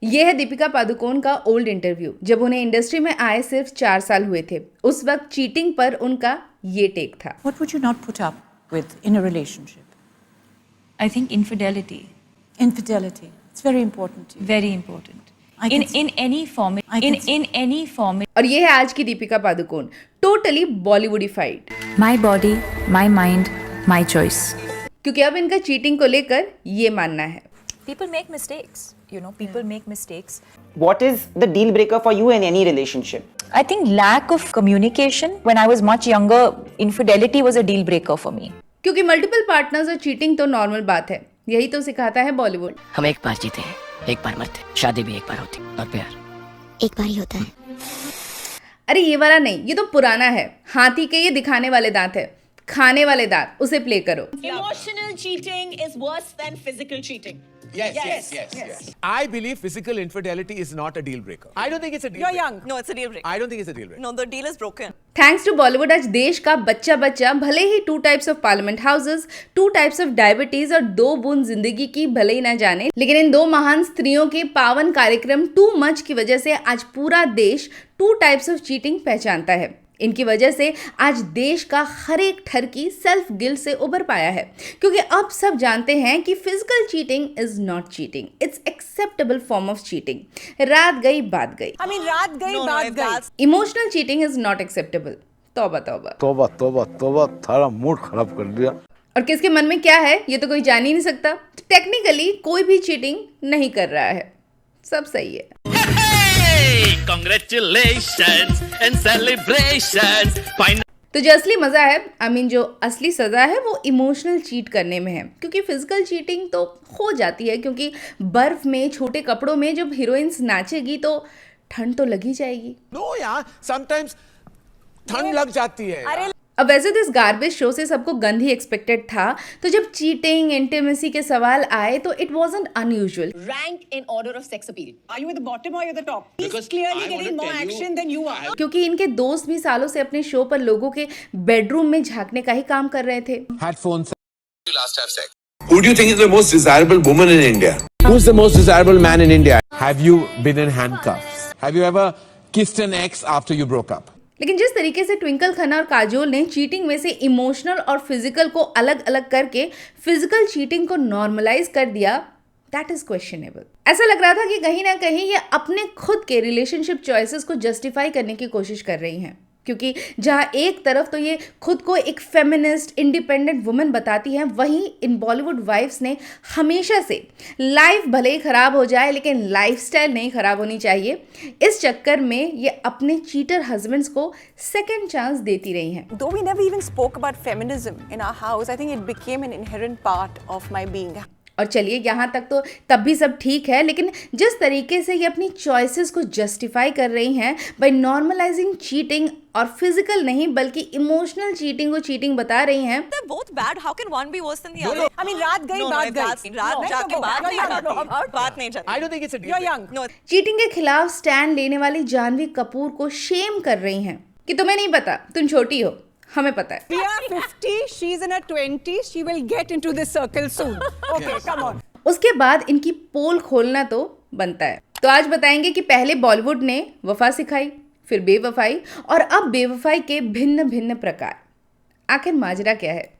ये है दीपिका पादुकोण का ओल्ड इंटरव्यू जब उन्हें इंडस्ट्री में आए सिर्फ 4 साल हुए थे। उस वक्त चीटिंग पर उनका ये टेक था। What would you not put up with in a relationship? I think infidelity. Infidelity. It's very important to you. Very important. I can see. In any format. I can see. In any format. और ये है आज की Deepika Padukone, totally Bollywoodified. My body, my mind, my choice. क्योंकि अब इनका cheating को लेकर ये मानना है। People make mistakes, people make mistakes. What is the deal breaker for you in any relationship? I think lack of communication. When I was much younger, infidelity was a deal breaker for me. क्योंकि multiple partners और cheating तो normal बात है, यही तो सिखाता है बॉलीवुड। हम एक बार जीते हैं, एक बार मरते हैं, शादी भी एक बार होती है और प्यार एक बार ही होता है। अरे ये वाला नहीं, ये तो पुराना है। हाथी के ये दिखाने वाले दांत है, खाने वाले दांत, उसे प्ले करो। Emotional cheating is worse than physical cheating. Yes. I believe physical infidelity is not a deal breaker. I don't think it's a deal breaker. You're young. No, it's a deal breaker. I don't think it's a deal breaker. No, the deal is broken. Thanks to Bollywood आज देश का बच्चा बच्चा भले ही 2 types of parliament houses, 2 types of diabetes और 2 बूंद जिंदगी की भले ही ना जाने, लेकिन इन 2 महान स्त्रियों के पावन कार्यक्रम टू मच की वजह से आज पूरा देश 2 टाइप्स ऑफ चीटिंग पहचानता है। इनकी वजह से आज देश का हर एक ठरकी सेल्फ गिल्ट से उबर पाया है, क्योंकि अब सब जानते हैं कि physical cheating is not cheating, it's acceptable form of cheating. रात गई बात गई। I mean, रात गई बात गई। Emotional cheating is not acceptable. तौबा तौबा तौबा तौबा तौबा, थारा मूड खराब कर दिया। और किसके मन में क्या है ये तो कोई जान ही नहीं सकता। टेक्निकली कोई भी चीटिंग नहीं कर रहा है, सब सही है। Congratulations and celebrations. तो जो असली मजा है, जो असली सजा है वो इमोशनल चीट करने में है, क्योंकि फिजिकल चीटिंग तो हो जाती है, क्योंकि बर्फ में छोटे कपड़ों में जब हीरोइंस नाचेगी तो ठंड तो लगी जाएगी। No यार, sometimes ठंड लग जाती है। अब वैसे तो इस गार्बेज शो से सबको गंद ही एक्सपेक्टेड था, तो जब चीटिंग इंटीमेसी के सवाल आए तो it wasn't unusual. Rank in order of sex appeal. Are you at the bottom or you're the top? He's clearly getting more action than you are. क्योंकि इनके दोस्त भी सालों से अपने शो पर लोगों के बेडरूम में झांकने का ही काम कर रहे थे। Headphones. Last have sex. Who do you think is the most desirable woman in India? Who's the most desirable man in India? Have you been in handcuffs? Have you ever kissed an ex after you broke up? लेकिन जिस तरीके से ट्विंकल खन्ना और काजोल ने cheating में से emotional और physical को अलग अलग करके फिजिकल चीटिंग को नॉर्मलाइज कर दिया, दैट इज क्वेश्चनेबल। ऐसा लग रहा था कि कहीं ना कहीं ये अपने खुद के रिलेशनशिप चॉइसेस को जस्टिफाई करने की कोशिश कर रही हैं, क्योंकि जहां एक तरफ तो ये खुद को एक फेमिनिस्ट इंडिपेंडेंट वुमेन बताती हैं, वहीं इन बॉलीवुड वाइफ्स ने हमेशा से लाइफ भले ही खराब हो जाए लेकिन लाइफस्टाइल नहीं खराब होनी चाहिए, इस चक्कर में ये अपने चीटर हस्बैंड्स को सेकंड चांस देती रही हैं। Though we never even spoke about feminism in our house, I think it became an inherent part of my being. और चलिए यहाँ तक तो तब भी सब ठीक है, लेकिन जिस तरीके से ये अपनी चॉइसेस को जस्टिफाई कर रही हैं बाय नॉर्मलाइजिंग चीटिंग, और फिजिकल नहीं बल्कि इमोशनल चीटिंग को चीटिंग बता रही हैं। They're both bad. How can one be worse than the other? I mean, रात गई बात गई। रात जाके बात नहीं जाती। I don't think it's a deal You're breaker. young. No. Cheating के खिलाफ स्टैंड लेने वाली जानवी कपूर को शेम कर रही हैं कि तुम्हें नहीं पता, तुम छोटी हो, हमें पता है। We are 50. She's in her 20s. She will get into this circle soon. Okay, come on. उसके बाद इनकी पोल खोलना तो बनता है। तो आज बताएंगे कि पहले बॉलीवुड ने वफा सिखाई, फिर बेवफाई, और अब बेवफाई के भिन्न भिन्न प्रकार। आखिर माजरा क्या है?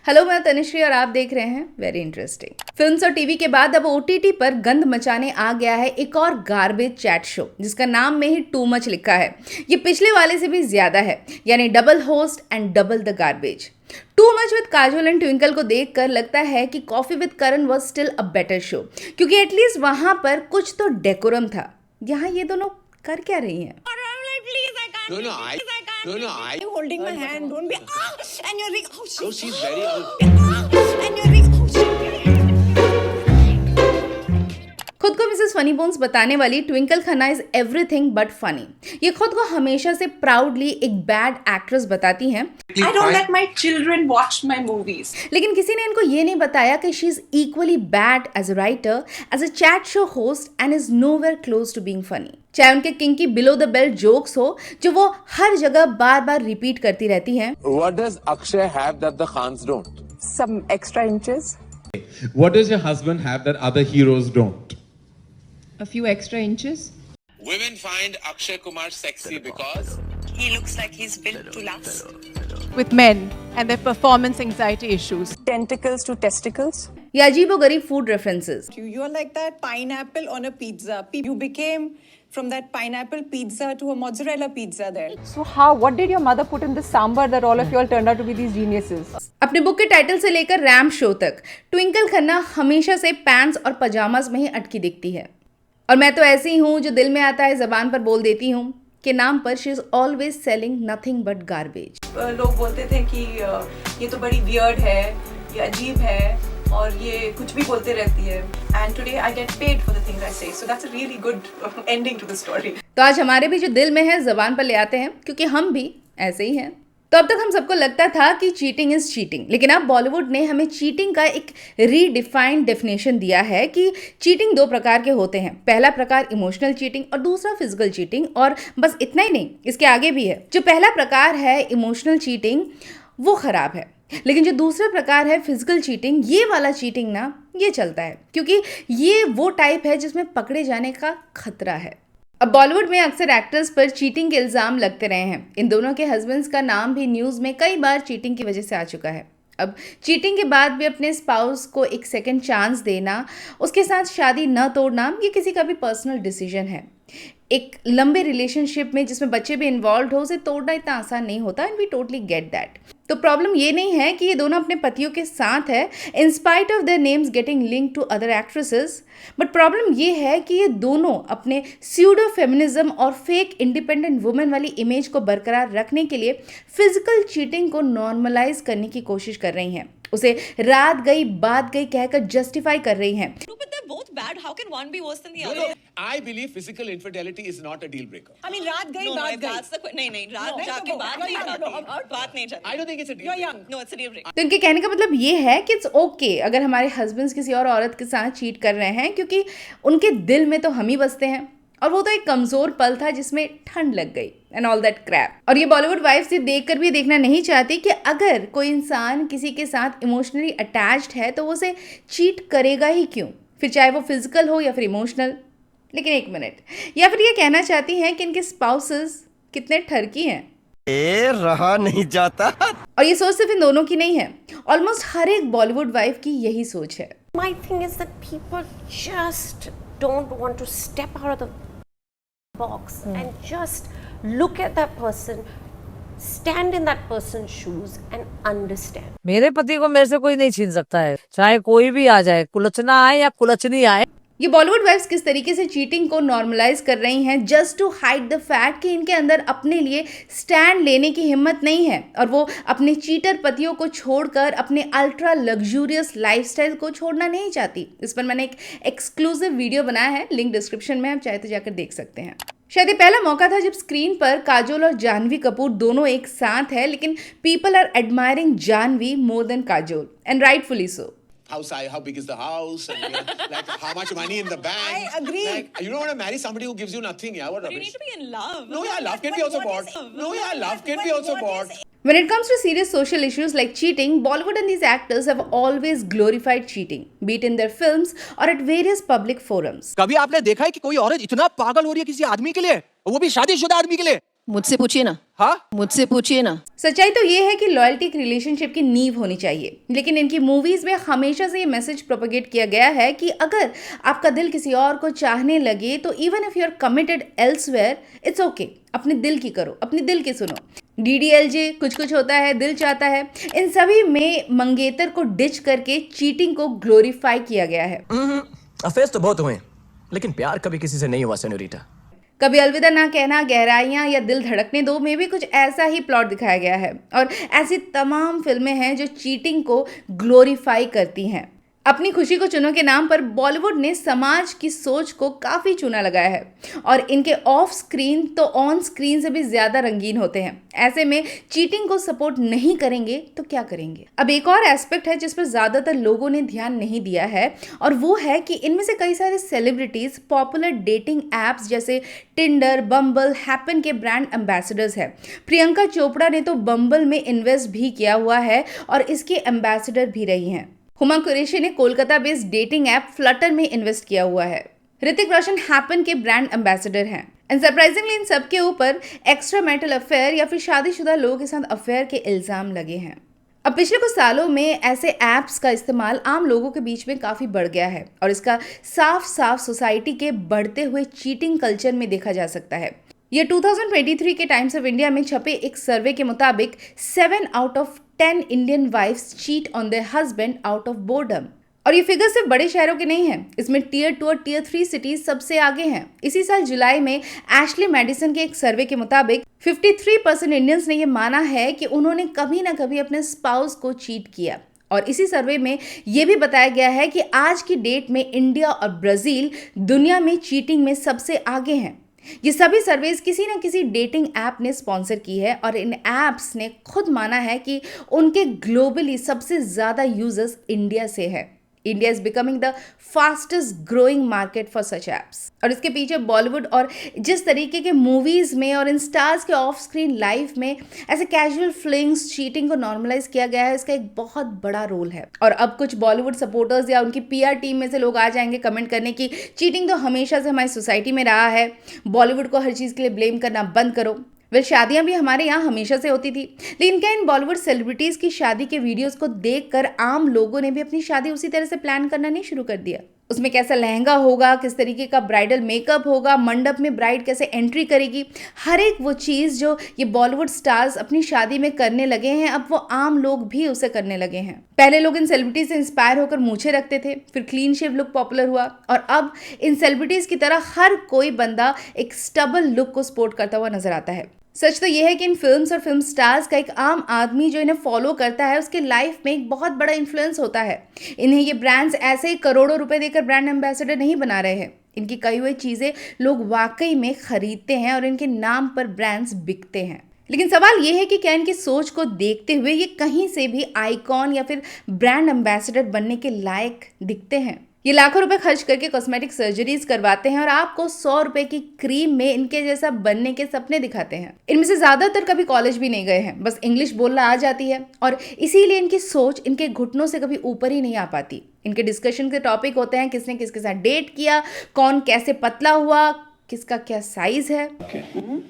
हेलो, मैं तनिश्री और आप देख रहे हैं वेरी इंटरेस्टिंग। फिल्म्स और टीवी के बाद अब OTT पर गंद मचाने आ गया है एक और गार्बेज चैट शो, जिसका नाम में ही टू मच लिखा है। ये पिछले वाले से भी ज्यादा है, यानी double host and double the garbage. Too much with Kajol and twinkle को देखकर लगता है कि coffee with Karan was still a better show, क्योंकि एटलीस्ट वहां पर कुछ तो डेकोरम था। यहाँ ये दोनों कर क्या रही हैं? You holding my hand? Don't be. And you're like, oh shit. No, she's very. And you're like, oh shit. खुद को मिसेस फनी बोन्स बताने वाली Twinkle Khanna is everything but funny. ये खुद को हमेशा से प्राउडली एक बैड एक्ट्रेस बताती हैं। I don't let my children watch my movies. लेकिन किसी ने इनको ये नहीं बताया कि she is equally bad as a writer, as a chat show host, and is nowhere close to being funny. चाहे उनके kinky below the belt jokes हो, जो वो हर जगह बार बार रिपीट करती रहती हैं। What does Akshay have that the Khans don't? Some extra inches. What does your husband have that other heroes don't? A few extra inches. Women find Akshay Kumar sexy because He looks like he's built to last. With men and their performance anxiety issues. Tentacles to testicles. या अजीबोगरीब food references. You are like that pineapple on a pizza. You became from that pineapple pizza to a mozzarella pizza there. So what did your mother put in the sambar that all of you all turned out to be these geniuses? अपने book के title से लेकर ramp show तक ट्विंकल खन्ना हमेशा से pants और pyjamas में ही अटकी दिखती है। और मैं तो ऐसी हूँ जो दिल में आता है जबान पर बोल देती हूँ के नाम पर she is always selling nothing but garbage. लोग बोलते थे कि ये तो बड़ी वियर्ड है, ये अजीब है और ये कुछ भी बोलते रहती है। And today I get paid for the things I say, so that's a really good ending to the story. तो आज हमारे भी जो दिल में है जबान पर ले आते हैं, क्योंकि हम भी ऐसे ही हैं। तो अब तक हम सबको लगता था कि चीटिंग इज चीटिंग, लेकिन अब बॉलीवुड ने हमें चीटिंग का एक रीडिफाइंड डेफिनेशन दिया है कि चीटिंग दो प्रकार के होते हैं। पहला प्रकार इमोशनल चीटिंग और दूसरा फिजिकल चीटिंग। और बस इतना ही नहीं, इसके आगे भी है। जो पहला प्रकार है इमोशनल चीटिंग वो खराब है, लेकिन जो दूसरा प्रकार है फिजिकल चीटिंग, ये वाला चीटिंग ना ये चलता है, क्योंकि ये वो टाइप है जिसमें पकड़े जाने का खतरा है। अब बॉलीवुड में अक्सर एक्टर्स पर चीटिंग के इल्ज़ाम लगते रहे हैं। इन दोनों के हस्बैंड्स का नाम भी न्यूज़ में कई बार चीटिंग की वजह से आ चुका है। अब चीटिंग के बाद भी अपने स्पाउस को एक सेकंड चांस देना, उसके साथ शादी न तोड़ना, ये किसी का भी पर्सनल डिसीजन है। एक लंबे रिलेशनशिप में जिसमें बच्चे भी इन्वॉल्व हो, उसे तोड़ना इतना आसान नहीं होता, and we totally get that. तो प्रॉब्लम ये नहीं है कि ये दोनों अपने पतियों के साथ है in spite of their names getting link to other actresses, but problem ये है कि ये दोनों अपने स्यूडो फेमिनिज्म और फेक इंडिपेंडेंट वुमेन वाली इमेज को बरकरार रखने के लिए फिजिकल चीटिंग को नॉर्मलाइज करने की कोशिश कर रही हैं, उसे रात गई बात गई कहकर जस्टिफाई कर रही हैं। Both bad. How can one be worse than the other? I believe physical infidelity is not a deal breaker. I mean, रात गई बात गई। नहीं, रात जाके बात नहीं जाती। बात नहीं जाती। I don't think it's a deal You're breaker. young. No, it's a deal breaker. तो इनके कहने का मतलब ये है कि इट्स ओके अगर हमारे हस्बैंड्स किसी और औरत के साथ चीट कर रहे हैं, क्योंकि उनके दिल में तो हम ही बसते हैं, और वो तो एक कमजोर पल था जिसमें ठंड लग गई एंड ऑल दैट क्रैप। और ये बॉलीवुड वाइफ्स ये देखकर भी देखना नहीं चाहती कि अगर कोई इंसान किसी के साथ इमोशनली अटैच्ड है तो वो उसे चीट करेगा ही क्यों, फिर चाहे वो फिजिकल हो या फिर इमोशनल। लेकिन एक मिनट, या फिर ये कहना चाहती हैं कि इनके स्पाउसेस कितने ठरकी हैं। रहा नहीं जाता। और ये सोच सिर्फ इन दोनों की नहीं है, ऑलमोस्ट हर एक बॉलीवुड वाइफ की यही सोच है। My thing is that people just don't want to step out of the box and just look at that person, stand in that person's shoes and understand. मेरे पति को मेरे से कोई नहीं छीन सकता है, चाहे कोई भी आ जाए, कुलचना आए या कुलचनी आए। ये बॉलीवुड वाइफ्स किस तरीके से चीटिंग को नॉर्मलाइज कर रही हैं just to hide the fact कि इनके अंदर अपने लिए स्टैंड लेने की हिम्मत नहीं है, और वो अपने चीटर पतियों को छोड़कर अपने अल्ट्रा लग्जूरियस लाइफस्टाइल को छोड़ना नहीं चाहती। इस पर मैंने एक एक्सक्लूसिव वीडियो बनाया है, लिंक डिस्क्रिप्शन में, आप चाहे तो जाकर देख सकते हैं। शायद ये पहला मौका था जब स्क्रीन पर काजोल और जानवी कपूर दोनों एक साथ है, लेकिन people are admiring Janhvi more than Kajol, and rightfully so. How big is the house? And like how much money in the bank? I agree. Like, you don't want to marry somebody who gives you nothing. Yeah, what But you rubbish. need to be in love. No, yeah, love can be also bought. No, yeah, love can be also bought. When it comes to serious social issues like cheating, Bollywood and these actors have always glorified cheating, be it in their films or at various public forums. कभी आपने देखा है कि कोई औरत इतना पागल हो रही है किसी आदमी के लिए, वो भी शादीशुदा आदमी के लिए? मुझसे पूछिए ना। हाँ, मुझसे पूछिए ना। सच्चाई तो ये है कि लॉयल्टी एक रिलेशनशिप की नींव होनी चाहिए, लेकिन इनकी मूवीज में हमेशा से ये मैसेज प्रोपेगेट किया गया है कि अगर आपका दिल किसी और को चाहने लगे तो even if you are committed elsewhere, it's okay, अपने दिल की करो, अपने दिल की सुनो। DDLJ, कुछ कुछ होता है, दिल चाहता है, इन सभी में मंगेतर को डिच करके चीटिंग को ग्लोरीफाई किया गया है। अफेयर्स तो बहुत हुए, लेकिन प्यार कभी किसी से नहीं हुआ सेनोरिटा। कभी अलविदा ना कहना, गहराइयाँ या दिल धड़कने दो में भी कुछ ऐसा ही प्लॉट दिखाया गया है, और ऐसी तमाम फिल्में हैं जो चीटिंग को ग्लोरीफाई करती हैं। अपनी खुशी को चुनो के नाम पर बॉलीवुड ने समाज की सोच को काफ़ी चूना लगाया है, और इनके ऑफ स्क्रीन तो ऑन स्क्रीन से भी ज़्यादा रंगीन होते हैं। ऐसे में चीटिंग को सपोर्ट नहीं करेंगे तो क्या करेंगे? अब एक और एस्पेक्ट है जिस पर ज़्यादातर लोगों ने ध्यान नहीं दिया है, और वो है कि इनमें से कई सारे सेलिब्रिटीज़ पॉपुलर डेटिंग ऐप्स जैसे टिंडर, बम्बल, हैपन के ब्रांड एम्बेसडर्स हैं। प्रियंका चोपड़ा ने तो बम्बल में इन्वेस्ट भी किया हुआ है और इसके एम्बेसडर भी रही हैं। हुमा कुरैशी ने Kolkata based dating app Flutter में इन्वेस्ट किया हुआ है। ऋतिक रोशन हैपन के ब्रांड एम्बेसडर हैं एंड सरप्राइजिंगली इन सब के ऊपर एक्स्ट्रा मैरिटल अफेयर या फिर शादीशुदा लोगों के साथ अफेयर के इल्जाम लगे हैं। अब पिछले कुछ सालों में ऐसे ऐप्स का इस्तेमाल आम लोगों के बीच में काफ़ी बढ़ गया है और इसका साफ साफ सोसाइटी के बढ़ते हुए चीटिंग कल्चर में देखा जा सकता है। ये 2023 के टाइम्स ऑफ इंडिया में छपे एक सर्वे के मुताबिक 7 out of 10 Indian wives cheat on their husband out of boredom. और ये फिगर सिर्फ बड़े शहरों के नहीं हैं, इसमें टियर 2 और टियर 3 सिटीज सबसे आगे हैं। इसी साल जुलाई में एशली मेडिसन के एक सर्वे के मुताबिक 53% इंडियंस ने ये माना है कि उन्होंने कभी ना कभी अपने स्पाउस को चीट किया। और इसी सर्वे में ये भी बताया गया है कि आज की डेट में इंडिया और ब्राजील दुनिया में चीटिंग में सबसे आगे हैं। ये सभी सर्वेज किसी न किसी डेटिंग ऐप ने स्पॉन्सर की है और इन ऐप्स ने खुद माना है कि उनके ग्लोबली सबसे ज़्यादा यूजर्स इंडिया से है। India is becoming the fastest growing market for such apps. और इसके पीछे बॉलीवुड और जिस तरीके के मूवीज में और इन स्टार्स के ऑफ स्क्रीन लाइफ में ऐसे कैजुअल फ्लिंग्स चीटिंग को नॉर्मलाइज किया गया है, इसका एक बहुत बड़ा रोल है। और अब कुछ बॉलीवुड सपोर्टर्स या उनकी पीआर टीम में से लोग आ जाएंगे कमेंट करने की चीटिंग तो हमेशा से हमारी सोसाइटी में रहा है, बॉलीवुड को हर चीज़ के लिए ब्लेम करना बंद करो। वह शादियां भी हमारे यहाँ हमेशा से होती थी, लेकिन क्या इन बॉलीवुड सेलिब्रिटीज़ की शादी के वीडियोस को देखकर आम लोगों ने भी अपनी शादी उसी तरह से प्लान करना नहीं शुरू कर दिया? उसमें कैसा लहंगा होगा, किस तरीके का ब्राइडल मेकअप होगा, मंडप में ब्राइड कैसे एंट्री करेगी, हर एक वो चीज़ जो ये बॉलीवुड स्टार्स अपनी शादी में करने लगे हैं, अब वो आम लोग भी उसे करने लगे हैं। पहले लोग इन सेलिब्रिटीज से इंस्पायर होकर मूछें रखते थे, फिर क्लीन शेव लुक पॉपुलर हुआ और अब इन सेलिब्रिटीज की तरह हर कोई बंदा एक स्टबल लुक को सपोर्ट करता हुआ नजर आता है। सच तो यह है कि इन फिल्म्स और फिल्म स्टार्स का एक आम आदमी जो इन्हें फॉलो करता है उसके लाइफ में एक बहुत बड़ा इन्फ्लुएंस होता है। इन्हें ये ब्रांड्स ऐसे ही करोड़ों रुपए देकर ब्रांड एम्बेसडर नहीं बना रहे हैं, इनकी कई हुई चीज़ें लोग वाकई में खरीदते हैं और इनके नाम पर ब्रांड्स बिकते हैं। लेकिन सवाल ये है कि क्या इनकी सोच को देखते हुए ये कहीं से भी आइकॉन या फिर ब्रांड एम्बेसडर बनने के लायक दिखते हैं? ये लाखों रुपए खर्च करके कॉस्मेटिक सर्जरीज करवाते हैं और आपको 100 रुपए की क्रीम में इनके जैसा बनने के सपने दिखाते हैं। इनमें से ज्यादातर कभी कॉलेज भी नहीं गए हैं, बस इंग्लिश बोलना आ जाती है और इसीलिए इनकी सोच इनके घुटनों से कभी ऊपर ही नहीं आ पाती। इनके डिस्कशन के टॉपिक होते हैं किसने किसके साथ डेट किया, कौन कैसे पतला हुआ, किसका क्या साइज है।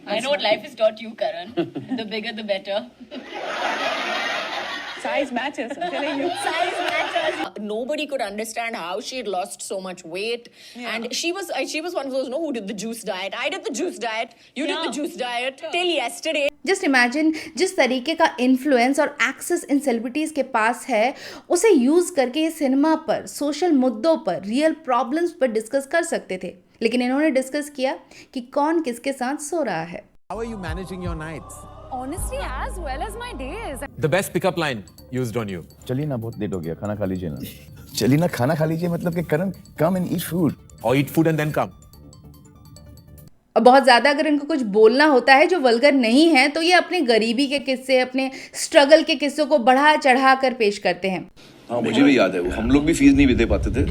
I know what life has taught you, Karan. The bigger the better. Size matters, I'm telling you. Size matters. Nobody could understand how she had lost so much weight, and she was one of those who did the juice diet. I did the juice diet. You did the juice diet till yesterday. Just imagine जिस तरीके का influence और access इन celebrities के पास है, उसे use करके ये cinema पर, सोशल मुद्दों पर, रियल प्रॉब्लम्स पर डिस्कस कर सकते थे, लेकिन इन्होंने डिस्कस किया कि कौन किसके साथ सो रहा है। How are you managing your nights? Honestly, as well as my days. The best pickup line used on you. चलिए ना, बहुत लेट हो गया, खाना खा लीजिए ना। चलिए ना, खाना खा लीजिए मतलब कि करण, come and eat food. Or eat food and then come. और बहुत ज़्यादा अगर इनको कुछ बोलना होता है जो वल्गर नहीं है तो ये अपने गरीबी के किस्से, अपने स्ट्रगल के किस्सों को बढ़ा चढ़ा कर पेश करते हैं। हाँ, मुझे भी याद है वो, हम लोग भी फीस नहीं दे पाते थे।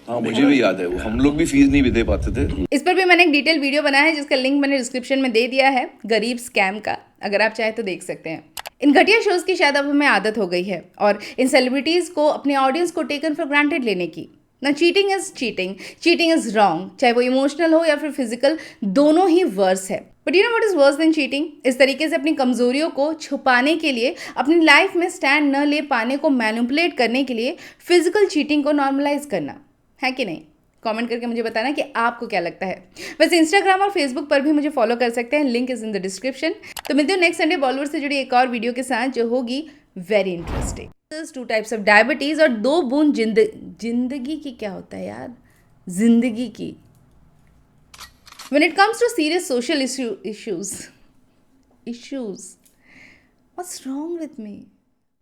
हाँ, मुझे भी याद है वो, हम लोग भी फीस नहीं दे पाते थे। इस पर भी मैंने एक डिटेल वीडियो बनाया है जिसका लिंक मैंने डिस्क्रिप्शन में दे दिया है, गरीब स्कैम का, अगर आप चाहे तो देख सकते हैं। इन घटिया शोज की शायद अब हमें आदत हो गई है और इन सेलिब्रिटीज को अपने ऑडियंस को टेकन फॉर ग्रांटेड लेने की। ना cheating is cheating, cheating is wrong, चाहे वो इमोशनल हो या फिर फिजिकल, दोनों ही वर्स है। But you know what is worse than cheating? इस तरीके से अपनी कमजोरियों को छुपाने के लिए, अपनी लाइफ में स्टैंड न ले पाने को मैनिपुलेट करने के लिए फिजिकल चीटिंग को नॉर्मलाइज करना है कि नहीं? कमेंट करके मुझे बताना कि आपको क्या लगता है। वैसे इंस्टाग्राम और फेसबुक पर भी मुझे फॉलो कर सकते हैं, link is in the description. तो मिलते हो नेक्स्ट संडे बॉलीवुड से जुड़ी एक और वीडियो के साथ जो होगी very interesting. 2 types of diabetes और 2 बूंद जिंदगी की, क्या होता है यार, जिंदगी की। When it comes to serious social issues, what's wrong with me?